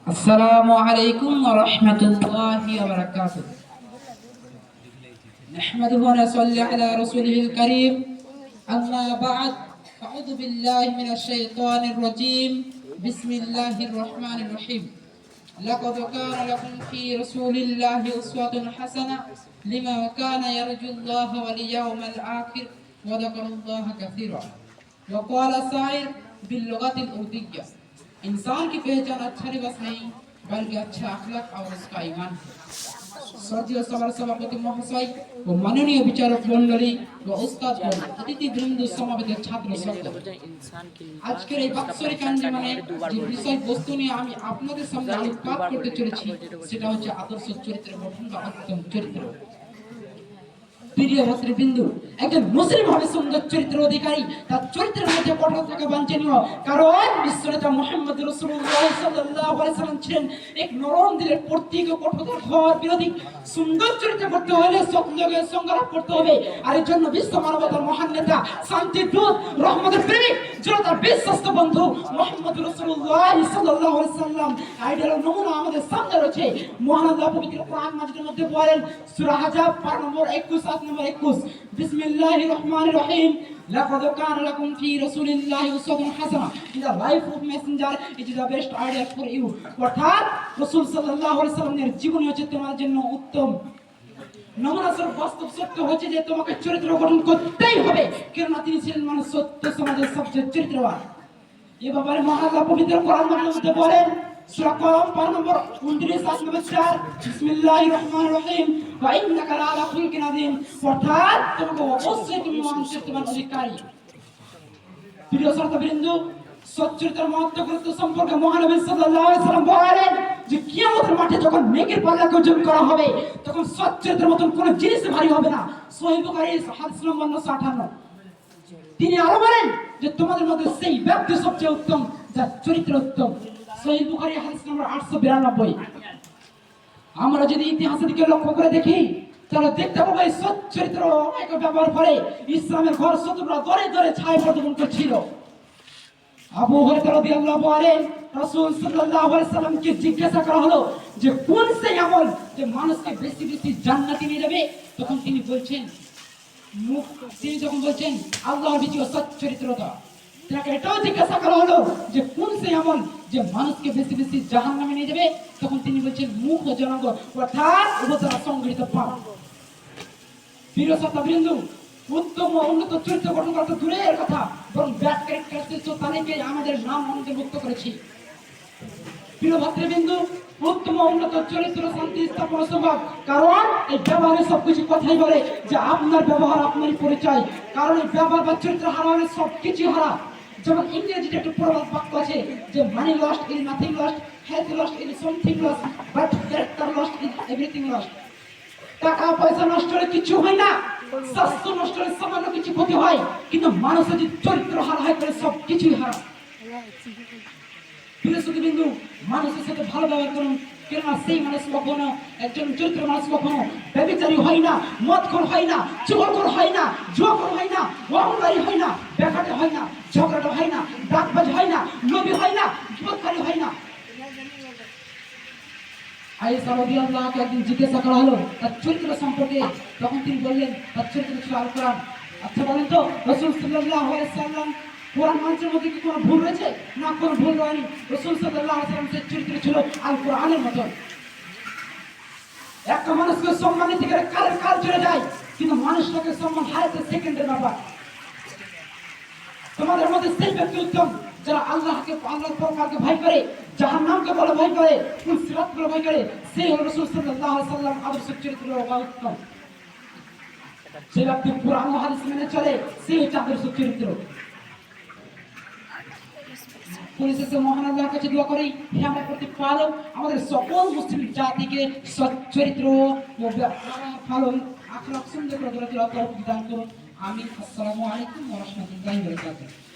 السلام عليكم ورحمة الله وبركاته. نحمده ونصلي على رسوله الكريم. أما بعد، أعوذ بالله من الشيطان الرجيم. بسم الله الرحمن الرحيم. لقد كان لكم في رسول الله أسوة حسنة لمن كان يرجو الله واليوم الآخر وذكر الله كثيرا. وقال الشاعر باللغة الأردية: इंसान की पहचान अच्छा लिबास नहीं बल्कि अच्छा अखलाक और उसका ईमान है। শ্রদ্ধেয় সভার সভাপতি মহাশয় ও মাননীয় বিচারক মণ্ডলী ও উস্তাদগণ, অতিথিবৃন্দ, সমাবেত ছাত্র সকল, আজকের এই বাৎসরিক আঞ্জুমানে যে বিষয় বস্তু নিয়ে আমি আপনাদের সামনে আলোকপাত করতে চলেছি সেটা হচ্ছে আদর্শ চরিত্র গঠন বা উত্তম চরিত্র। প্রিয় ভাতৃবৃন্দ, একজন মুসলিম হবে সুন্দর চরিত্রের অধিকারী, তার চরিত্রের মধ্যে কঠোর থাকা বাঞ্ছনীয়। কারণ বিশ্বনেতা মুহাম্মদ রাসূলুল্লাহ সাল্লাল্লাহু আলাইহি সাল্লাম ছিলেন এক নরম দিলের প্রতীক ও কঠোরতার হওয়ার বিরোধী। সুন্দর চরিত্র করতে হলে সৎলোকের সংগ্রাম করতে হবে। আর এর জন্য বিশ্ব মানবতার মহান নেতা, শান্তির দূত, রহমতের প্রেমিক, জনতার বিশ্বস্ত বন্ধু মুহাম্মদ রাসূলুল্লাহ সাল্লাল্লাহু আলাইহি সাল্লাম আইডিয়াল নমুনা আমাদের সামনে রয়েছে। মহান আল্লাহ পবিত্র কোরআন মাজিদের মধ্যে বলেন, সূরা আহজাব পারা নম্বর 21 বিসমিল্লাহির রহমানির রহিম, লাকাদ কানা লাকুম ফি রাসূলিল্লাহি উসওয়াতুন হাসানা, in the life of messenger it is the best idea for you. অর্থাৎ রাসূল সাল্লাল্লাহু আলাইহি সাল্লামের জীবনী হচ্ছে তোমার জন্য উত্তম নমুনা স্বরূপ। বাস্তব সত্য হচ্ছে যে তোমাকে চরিত্র গঠন করতেই হবে, কেননা তিনি ছিলেন মানুষ সত্য সমাজের সবচেয়ে চরিত্রবান। এ ব্যাপারে মহান আল্লাহ পবিত্র কোরআন মাজিদের মধ্যে বলেন, সূরা কলম পারা নম্বর 29 বিসমিল্লাহির রহমানির রহিম, ওয়া ইন্নাকা লাআলা খুলকিন আযীম। অর্থাৎ তোমাকে অবশ্যই তুমি মহান চরিত্রবান অধিকারী। প্রিয় শ্রোতাবৃন্দ, সচ্চরিত্রের মহত্ব গুরুত্ব সম্পর্কে মহানবী সাল্লাল্লাহু আলাইহি সাল্লাম বলেন যে কিয়ামতের মাঠে যখন নেকির পাল্লাকে ওজন করা হবে তখন সচ্চরিত্রের মতন কোনো জিনিস ভারী হবে না। সহিহ বুখারী হাদিস নম্বর 958। তিনি আরো বলেন যে তোমাদের মধ্যে সেই ব্যক্তি সবচেয়ে উত্তম যার চরিত্র উত্তম। সহিহ বুখারী হাদিস নম্বর 892। আমরা যদি ইতিহাসের দিকে লক্ষ্য করে দেখি তাহলে দেখতে পাবো এই সচ্চরিত্র অনেক ব্যবহার করে ইসলামের ঘর শত্রুরা দরে দরে ছায় প্রদর্শন করছিল। আবু হুরায়রা রাদিয়াল্লাহু আনহু রাসূল সাল্লাল্লাহু আলাইহি সাল্লামকে জিজ্ঞাসা করা হলো যে কোন সেই আমল যে মানুষকে বেশি বেশি জান্নাতে নিয়ে যাবে, তখন তিনি যখন বলছেন আল্লাহর ভীতি ও সচ্চরিত্রতা। তাকে এটাও জিজ্ঞাসা করা হলো যে কোন সেই আমল যে মানুষকে বেশি বেশি জাহান্নামে নিয়ে যাবে, তখন তিনি বলছেন মুখ ও জনাঙ্গ, অর্থাৎ উভয় সংগঠিত পাপ। প্রিয় শ্রোতাবৃন্দ, উত্তম ও উন্নত চরিত্র গঠন করা তো দূরের কথা, বরং ব্যাড ক্যারেক্টার তাদেরকে আমাদের নাম অন্তর্ভুক্ত করেছি। প্রিয় ভাতৃবৃন্দ, উত্তম ও উন্নত চরিত্র শান্তি স্থাপন সম্ভব, কারণ এই ব্যবহারের সবকিছু কথাই বলে যে আপনার ব্যবহার আপনারই পরিচয়। কারণ এই ব্যবহার বা চরিত্র হারা হলে সবকিছু হারা। যেমন ইংরেজিতে একটা প্রবাদ বাক্য আছে যে money lost is nothing lost, health lost is something lost, but character lost is everything lost. টাকা পয়সা নষ্ট হলে কিছু হয় না, স্বাস্থ্য নষ্ট হলে সামান্য কিছু ক্ষতি হয়, কিন্তু মানুষের যদি চরিত্র হারা হয় তাহলে সব কিছুই হারা। প্রিয়সুখীবিন্দু, মানুষের সাথে ভালো ব্যবহার করুন, কেননা সেই মানুষ কখনো, একজন চরিত্র মানুষ কখনো ব্যভিচারী হয় না, মদখোর হয় না, চোরখোর হয় না, জুয়াখোর হয় না, অহংকারী হয় না, বেকাটে হয় না, ঝগড়াটা হয় না, ডাকবাজ হয় না, লোভী হয় না, বিপদকারী হয় না। আয়েশা রাদিয়াল্লাহু আনহাকে একদিন জিজ্ঞাসা করা হলো তার চরিত্র সম্পর্কে, তখন তিনি বললেন তার চরিত্র ছিল আল কোরআন। আচ্ছা বলেন তো, রাসূল সাল্লাল্লাহু আলাইহি সাল্লাম কোরআন মানছের মধ্যে কি কোনো ভুল রয়েছে? না, কোনো ভুল হয়নি। রাসূল সাল্লাল্লাহু আলাইহি সাল্লামের চরিত্র ছিল আল কোরআনের মতো। একটা মানুষকে সম্মান দিতে গেলে কাল চলে যায়, কিন্তু মানুষটাকে সম্মান হারাতে সেকেন্ডের ব্যাপার। তোমাদের মধ্যে সেই ব্যক্তি উত্তম যারা আল্লাহর পরকালকে ভয় করে, জাহান্নামকে বলে ভয় করে, সিরাত বলে ভয় করে। সেই হলো রাসূল সাল্লাল্লাহু আলাইহি সাল্লাম আদর্শ চরিত্র বা উত্তম। যে ব্যক্তি কোরআন ও হাদিস মেনে চলে সেই হচ্ছে আদর্শ চরিত্র। পরিশেষে মহান আল্লাহর কাছে দোয়া করি, হে আমার প্রতিপালক, আমাদের সকল মুসলিম জাতিকে সচ্চরিত্র ও ভালো আখলাক সুন্দর করে গড়ে তোলার তৌফিক দান করুন। আমিন। আসসালামু আলাইকুম ওয়া রাহমাতুল্লাহি ওয়া বারাকাতুহু।